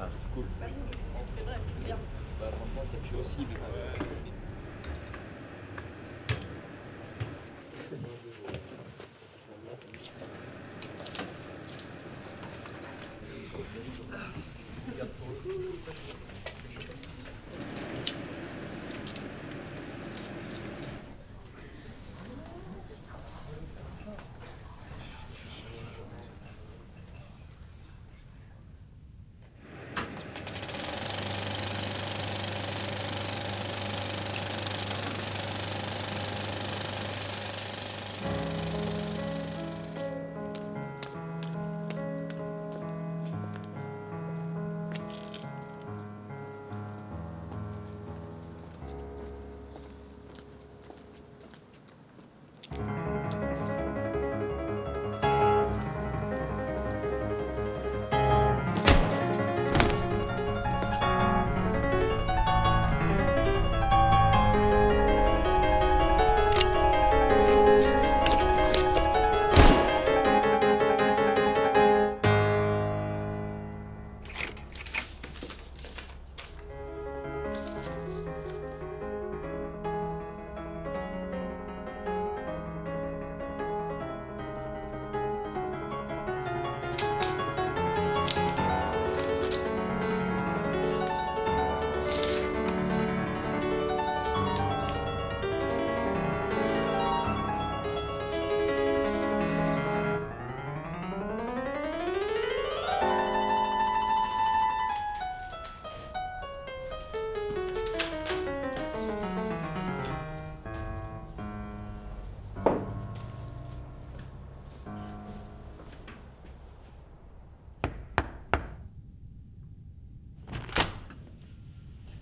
Ah, cool. C'est vrai, c'est bien. Bah, franchement, ça tue aussi. Mais...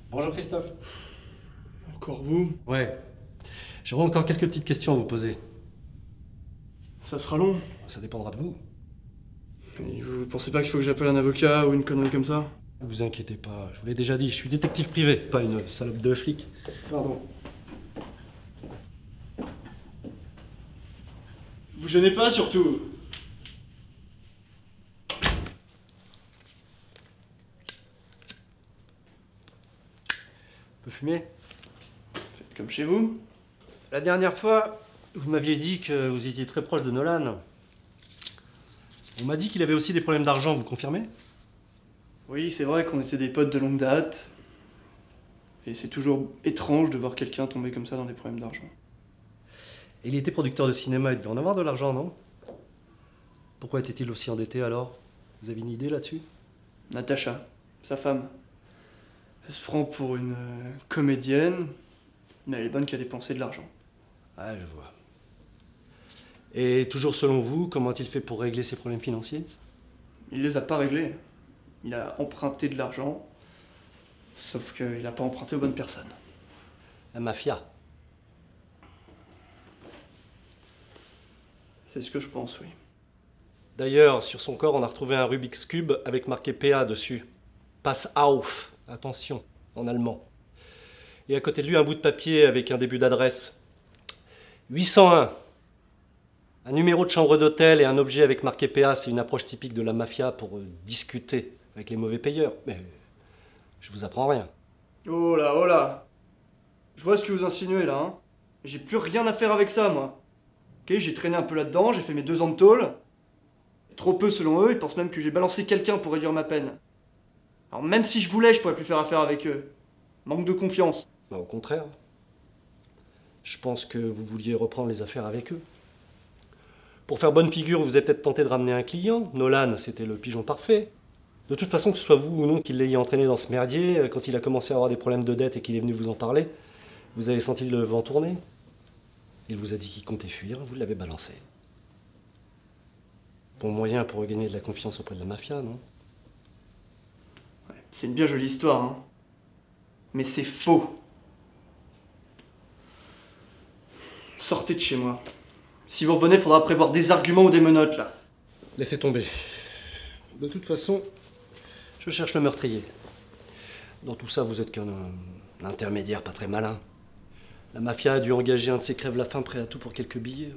Bonjour Christophe. Encore vous? Ouais. J'aurais encore quelques petites questions à vous poser. Ça sera long. Ça dépendra de vous. Et vous pensez pas qu'il faut que j'appelle un avocat ou une connerie comme ça? Vous inquiétez pas, je vous l'ai déjà dit, je suis détective privé, pas une salope de flic. Pardon. Vous gênez pas surtout. On peut fumer? Faites comme chez vous. La dernière fois, vous m'aviez dit que vous étiez très proche de Nolan. On m'a dit qu'il avait aussi des problèmes d'argent, vous confirmez? Oui, c'est vrai qu'on était des potes de longue date. Et c'est toujours étrange de voir quelqu'un tomber comme ça dans des problèmes d'argent. Et il était producteur de cinéma, il devait en avoir de l'argent, non? Pourquoi était-il aussi endetté alors? Vous avez une idée là-dessus? Natacha, sa femme. Elle se prend pour une comédienne, mais elle est bonne qu'à dépenser de l'argent. Ah, je vois. Et toujours selon vous, comment a-t-il fait pour régler ses problèmes financiers? Il les a pas réglés. Il a emprunté de l'argent, sauf qu'il n'a pas emprunté aux bonnes personnes. La mafia. C'est ce que je pense, oui. D'ailleurs, sur son corps, on a retrouvé un Rubik's Cube avec marqué PA dessus. Pass auf. Attention, en allemand. Et à côté de lui, un bout de papier avec un début d'adresse. 801. Un numéro de chambre d'hôtel et un objet avec marqué PA, c'est une approche typique de la mafia pour discuter avec les mauvais payeurs. Mais je vous apprends rien. Oh là, oh là. Je vois ce que vous insinuez là, hein. J'ai plus rien à faire avec ça, moi. Ok, j'ai traîné un peu là-dedans, j'ai fait mes 2 ans de tôle. Trop peu selon eux, ils pensent même que j'ai balancé quelqu'un pour réduire ma peine. Alors même si je voulais, je pourrais plus faire affaire avec eux. Manque de confiance. Bah, au contraire. Je pense que vous vouliez reprendre les affaires avec eux. Pour faire bonne figure, vous avez peut-être tenté de ramener un client. Nolan, c'était le pigeon parfait. De toute façon, que ce soit vous ou non qui l'ayez entraîné dans ce merdier, quand il a commencé à avoir des problèmes de dette et qu'il est venu vous en parler, vous avez senti le vent tourner. Il vous a dit qu'il comptait fuir, vous l'avez balancé. Bon moyen pour regagner de la confiance auprès de la mafia, non? Ouais, c'est une bien jolie histoire, hein. Mais c'est faux. Sortez de chez moi. Si vous revenez, faudra prévoir des arguments ou des menottes, là. Laissez tomber. De toute façon, je cherche le meurtrier. Dans tout ça, vous êtes qu'un intermédiaire pas très malin. La mafia a dû engager un de ces crève-la-faim prêt à tout pour quelques billets.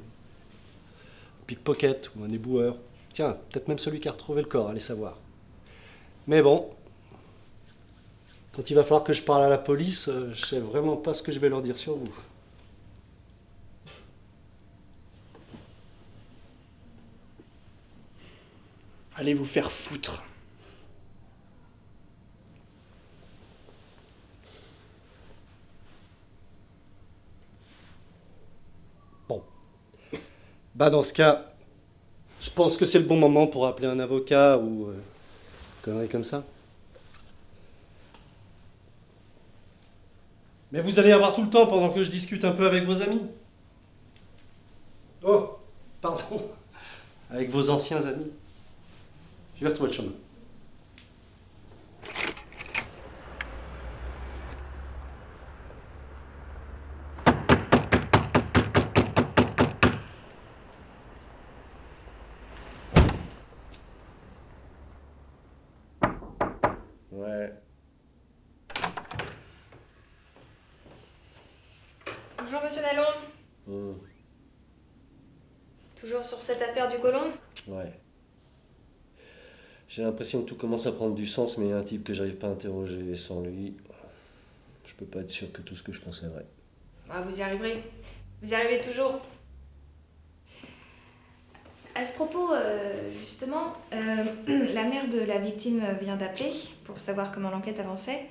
Un pickpocket ou un éboueur. Tiens, peut-être même celui qui a retrouvé le corps, allez savoir. Mais bon, Quand il va falloir que je parle à la police, je sais vraiment pas ce que je vais leur dire sur vous. Allez vous faire foutre. Bon. Bah dans ce cas, je pense que c'est le bon moment pour appeler un avocat ou conneries comme ça. Mais vous allez avoir tout le temps pendant que je discute un peu avec vos amis. Oh, pardon. Avec vos anciens amis. Je vais retrouver le chemin. Ouais. Bonjour Monsieur Nalon. Toujours sur cette affaire du colon? Ouais. J'ai l'impression que tout commence à prendre du sens, mais il y a un type que j'arrive pas à interroger. Sans lui, je peux pas être sûr que tout ce que je pense est vrai. Ah, vous y arriverez. Vous y arrivez toujours. À ce propos, justement, la mère de la victime vient d'appeler pour savoir comment l'enquête avançait.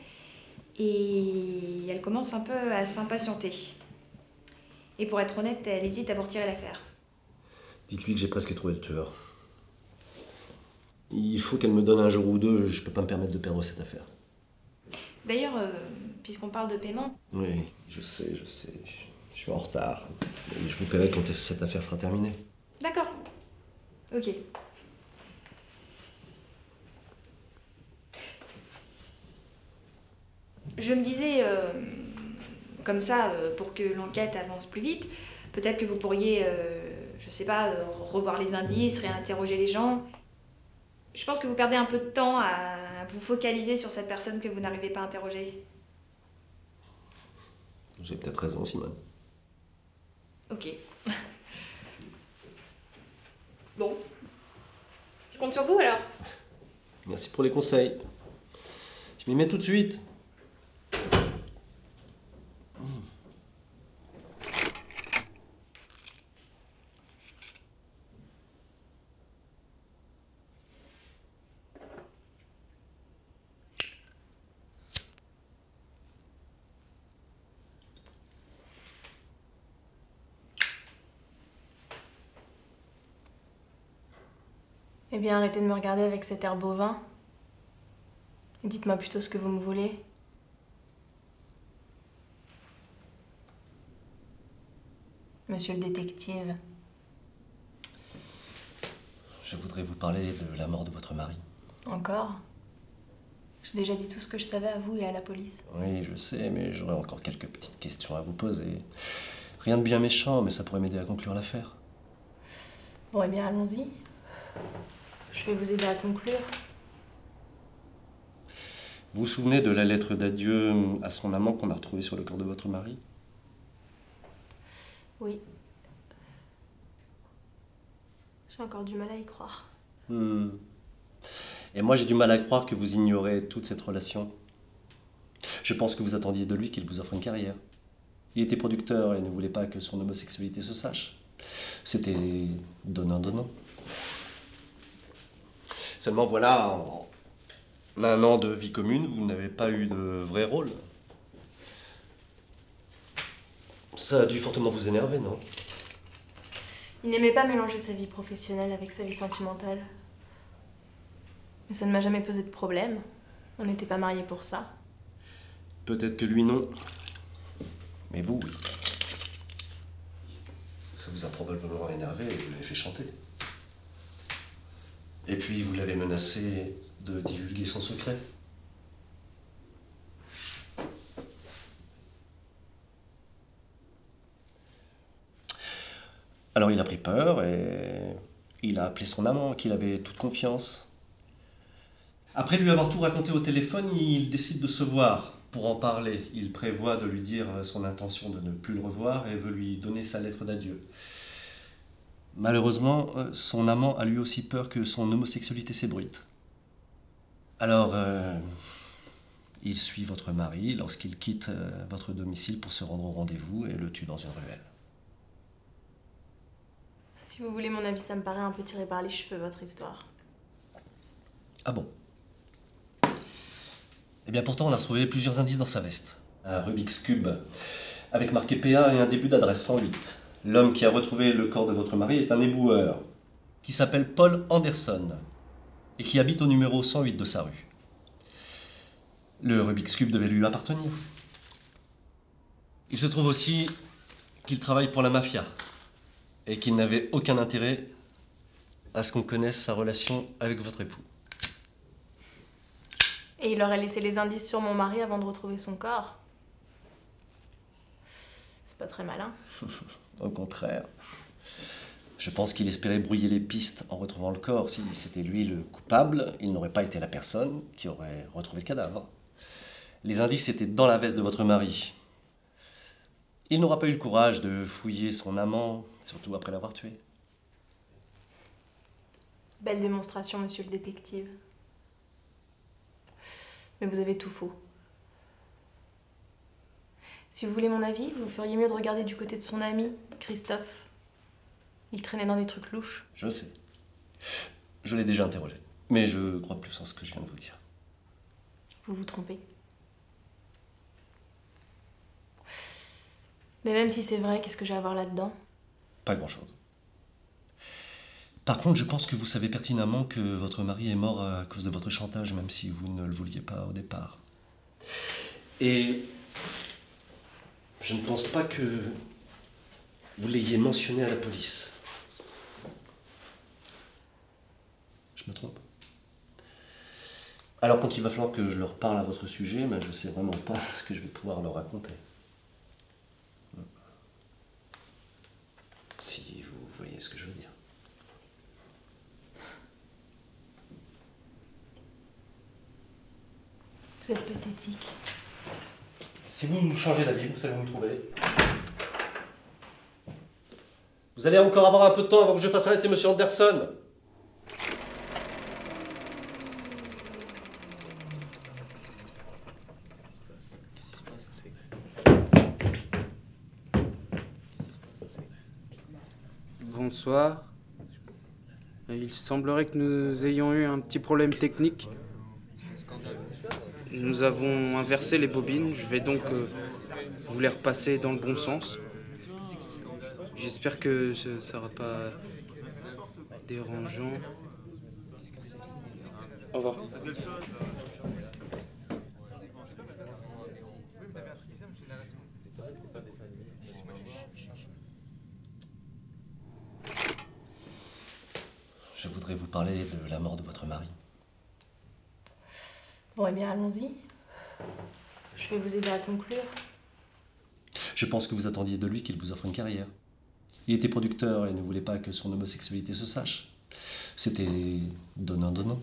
Et elle commence un peu à s'impatienter. Et pour être honnête, elle hésite à vous retirer l'affaire. Dites-lui que j'ai presque trouvé le tueur. Il faut qu'elle me donne un jour ou deux, je peux pas me permettre de perdre cette affaire. D'ailleurs, puisqu'on parle de paiement... Oui, je sais, je suis en retard. Mais je vous paierai quand cette affaire sera terminée. D'accord. Ok. Je me disais, comme ça, pour que l'enquête avance plus vite, peut-être que vous pourriez, je sais pas, revoir les indices, réinterroger les gens. Je pense que vous perdez un peu de temps à vous focaliser sur cette personne que vous n'arrivez pas à interroger. Vous avez peut-être raison, Simone. Ok. Bon. Je compte sur vous alors. Merci pour les conseils. Je m'y mets tout de suite. Eh bien, arrêtez de me regarder avec cet air bovin. Dites-moi plutôt ce que vous me voulez. Monsieur le détective. Je voudrais vous parler de la mort de votre mari. Encore? J'ai déjà dit tout ce que je savais à vous et à la police. Oui, je sais, mais j'aurais encore quelques petites questions à vous poser. Rien de bien méchant, mais ça pourrait m'aider à conclure l'affaire. Bon, eh bien, allons-y. Je vais vous aider à conclure. Vous vous souvenez de la lettre d'adieu à son amant qu'on a retrouvée sur le corps de votre mari? Oui. J'ai encore du mal à y croire. Et moi, j'ai du mal à croire que vous ignorez toute cette relation. Je pense que vous attendiez de lui qu'il vous offre une carrière. Il était producteur et ne voulait pas que son homosexualité se sache. C'était donnant-donnant. Seulement voilà, en un an de vie commune, vous n'avez pas eu de vrai rôle. Ça a dû fortement vous énerver, non? Il n'aimait pas mélanger sa vie professionnelle avec sa vie sentimentale. Mais ça ne m'a jamais posé de problème. On n'était pas mariés pour ça. Peut-être que lui, non. Mais vous, oui. Ça vous a probablement énervé et vous l'avez fait chanter. Et puis, vous l'avez menacé de divulguer son secret. Alors, il a pris peur et il a appelé son amant, qu'il avait toute confiance. Après lui avoir tout raconté au téléphone, il décide de se voir pour en parler. Il prévoit de lui dire son intention de ne plus le revoir et veut lui donner sa lettre d'adieu. Malheureusement, son amant a lui aussi peur que son homosexualité s'ébruite. Alors, Il suit votre mari lorsqu'il quitte votre domicile pour se rendre au rendez-vous et le tue dans une ruelle. Si vous voulez mon avis, ça me paraît un peu tiré par les cheveux, votre histoire. Ah bon? Eh bien pourtant, on a retrouvé plusieurs indices dans sa veste. Un Rubik's Cube avec marqué PA et un début d'adresse 108. L'homme qui a retrouvé le corps de votre mari est un éboueur qui s'appelle Paul Anderson et qui habite au numéro 108 de sa rue. Le Rubik's Cube devait lui appartenir. Il se trouve aussi qu'il travaille pour la mafia et qu'il n'avait aucun intérêt à ce qu'on connaisse sa relation avec votre époux. Et il aurait laissé les indices sur mon mari avant de retrouver son corps. C'est pas très malin. Au contraire. Je pense qu'il espérait brouiller les pistes en retrouvant le corps. Si c'était lui le coupable, il n'aurait pas été la personne qui aurait retrouvé le cadavre. Les indices étaient dans la veste de votre mari. Il n'aura pas eu le courage de fouiller son amant, surtout après l'avoir tué. Belle démonstration, monsieur le détective. Mais vous avez tout faux. Si vous voulez mon avis, vous feriez mieux de regarder du côté de son ami, Christophe. Il traînait dans des trucs louches. Je sais. Je l'ai déjà interrogé. Mais je crois plus en ce que je viens de vous dire. Vous vous trompez. Mais même si c'est vrai, qu'est-ce que j'ai à voir là-dedans? Pas grand-chose. Par contre, je pense que vous savez pertinemment que votre mari est mort à cause de votre chantage, même si vous ne le vouliez pas au départ. Et je ne pense pas que vous l'ayez mentionné à la police. Je me trompe? Alors quand il va falloir que je leur parle à votre sujet, ben, je ne sais vraiment pas ce que je vais pouvoir leur raconter. Si vous voyez ce que je veux dire. Vous êtes pathétique. Si vous changez d'avis, vous savez où me trouver. Vous allez encore avoir un peu de temps avant que je fasse arrêter M. Anderson. Bonsoir. Il semblerait que nous ayons eu un petit problème technique. Nous avons inversé les bobines. Je vais donc vous les repasser dans le bon sens. J'espère que ça ne sera pas dérangeant. Au revoir. Je voudrais vous parler de la mort de votre mari. Bon, eh bien, allons-y. Je vais vous aider à conclure. Je pense que vous attendiez de lui qu'il vous offre une carrière. Il était producteur et ne voulait pas que son homosexualité se sache. C'était donnant-donnant.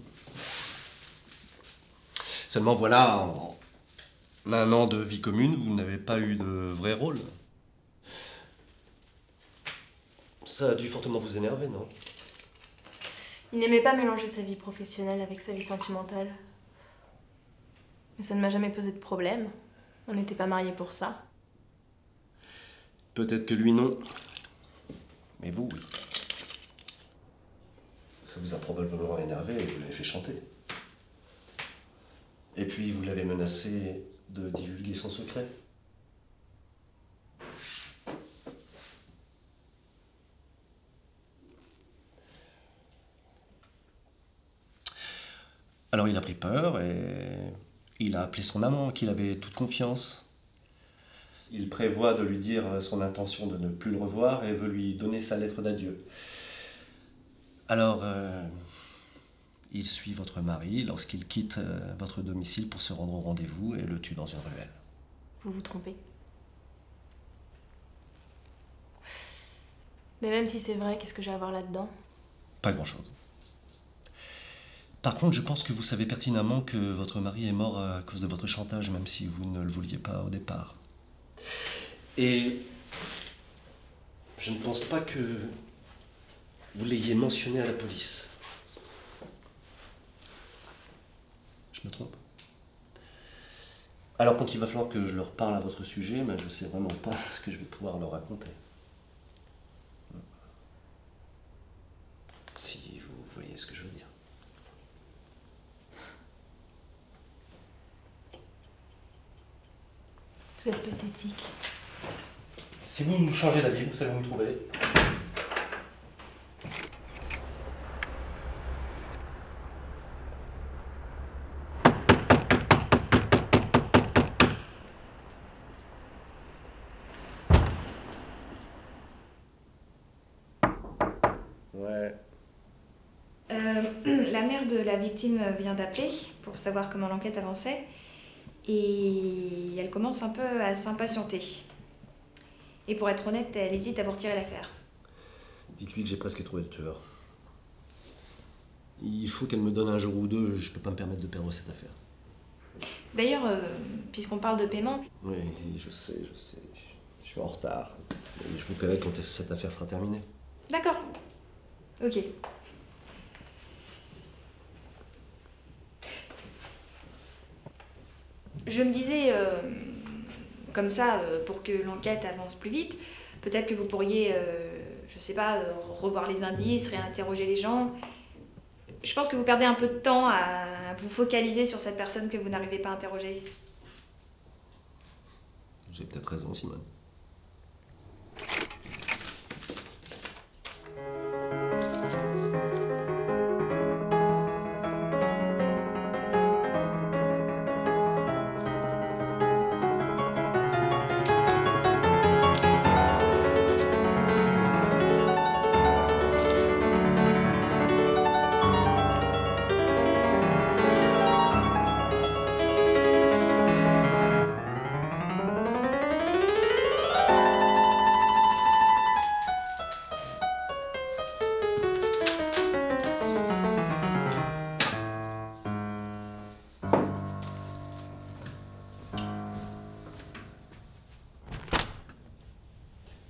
Seulement voilà, en un an de vie commune, vous n'avez pas eu de vrai rôle. Ça a dû fortement vous énerver, non? Il n'aimait pas mélanger sa vie professionnelle avec sa vie sentimentale. Mais ça ne m'a jamais posé de problème. On n'était pas mariés pour ça. Peut-être que lui, non. Mais vous, oui. Ça vous a probablement énervé et vous l'avez fait chanter. Et puis, vous l'avez menacé de divulguer son secret. Alors, il a pris peur et il a appelé son amant, qu'il avait toute confiance. Il prévoit de lui dire son intention de ne plus le revoir et veut lui donner sa lettre d'adieu. Alors, il suit votre mari lorsqu'il quitte votre domicile pour se rendre au rendez-vous et le tue dans une ruelle. Vous vous trompez. Mais même si c'est vrai, qu'est-ce que j'ai à voir là-dedans? Pas grand-chose. Par contre, je pense que vous savez pertinemment que votre mari est mort à cause de votre chantage, même si vous ne le vouliez pas au départ. Et je ne pense pas que vous l'ayez mentionné à la police. Je me trompe? Alors quand il va falloir que je leur parle à votre sujet, ben, je sais vraiment pas ce que je vais pouvoir leur raconter. Si vous voyez ce que je veux dire. Vous êtes pathétique. Si vous changez d'avis, vous savez où me trouver. Ouais. La mère de la victime vient d'appeler pour savoir comment l'enquête avançait et elle commence un peu à s'impatienter. Et pour être honnête, elle hésite à vous retirer l'affaire. Dites-lui que j'ai presque trouvé le tueur. Il faut qu'elle me donne un jour ou deux, je peux pas me permettre de perdre cette affaire. D'ailleurs, puisqu'on parle de paiement... Oui, je sais. Je suis en retard. Je vous paierai quand cette affaire sera terminée. D'accord. Ok. Je me disais, comme ça, pour que l'enquête avance plus vite, peut-être que vous pourriez, je sais pas, revoir les indices, réinterroger les gens. Je pense que vous perdez un peu de temps à vous focaliser sur cette personne que vous n'arrivez pas à interroger. Vous avez peut-être raison, Simone.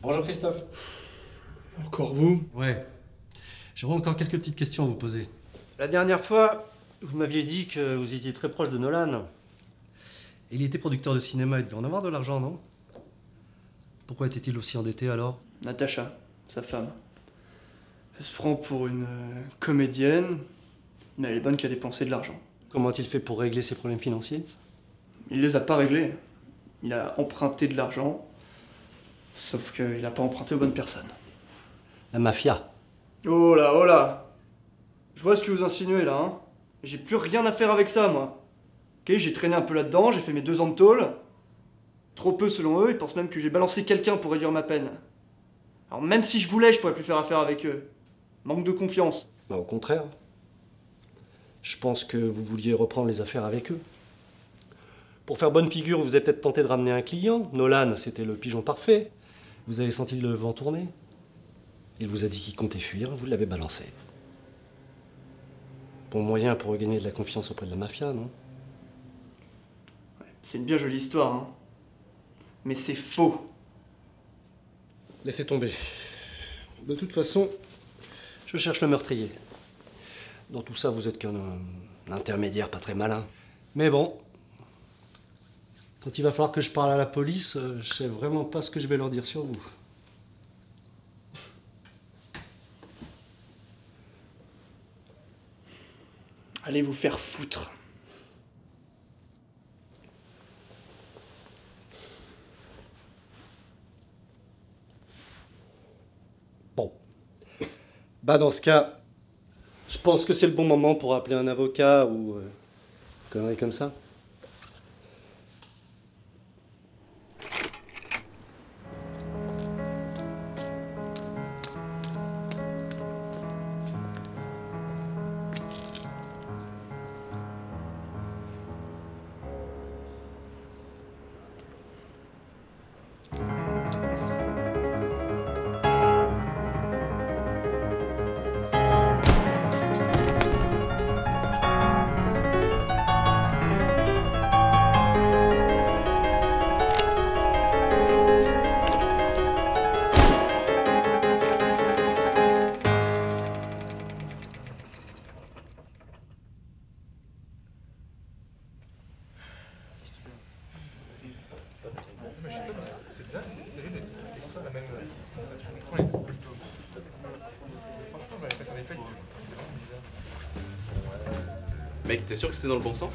Bonjour Christophe. Encore vous? Ouais. J'aurais encore quelques petites questions à vous poser. La dernière fois, vous m'aviez dit que vous étiez très proche de Nolan. Il était producteur de cinéma, il devait en avoir de l'argent, non? Pourquoi était-il aussi endetté alors? Natacha, sa femme. Elle se prend pour une comédienne, mais elle est bonne qu'à dépenser de l'argent. Comment a-t-il fait pour régler ses problèmes financiers? Il les a pas réglés. Il a emprunté de l'argent, sauf qu'il n'a pas emprunté aux bonnes personnes. La mafia. Oh là. Je vois ce que vous insinuez là, hein. J'ai plus rien à faire avec ça, moi. Ok, j'ai traîné un peu là-dedans, j'ai fait mes 2 ans de tôle. Trop peu selon eux, ils pensent même que j'ai balancé quelqu'un pour réduire ma peine. Alors même si je voulais, je pourrais plus faire affaire avec eux. Manque de confiance. Bah, au contraire. Je pense que vous vouliez reprendre les affaires avec eux. Pour faire bonne figure, vous avez peut-être tenté de ramener un client. Nolan, c'était le pigeon parfait. Vous avez senti le vent tourner. Il vous a dit qu'il comptait fuir, vous l'avez balancé. Bon moyen pour regagner de la confiance auprès de la mafia, non? C'est une bien jolie histoire, hein. Mais c'est faux. Laissez tomber. De toute façon, je cherche le meurtrier. Dans tout ça, vous êtes qu'un intermédiaire pas très malin. Mais bon, quand il va falloir que je parle à la police, je sais vraiment pas ce que je vais leur dire sur vous. Allez vous faire foutre. Bon. Bah dans ce cas, je pense que c'est le bon moment pour appeler un avocat ou conneries comme ça. Mec, t'es sûr que c'était dans le bon sens?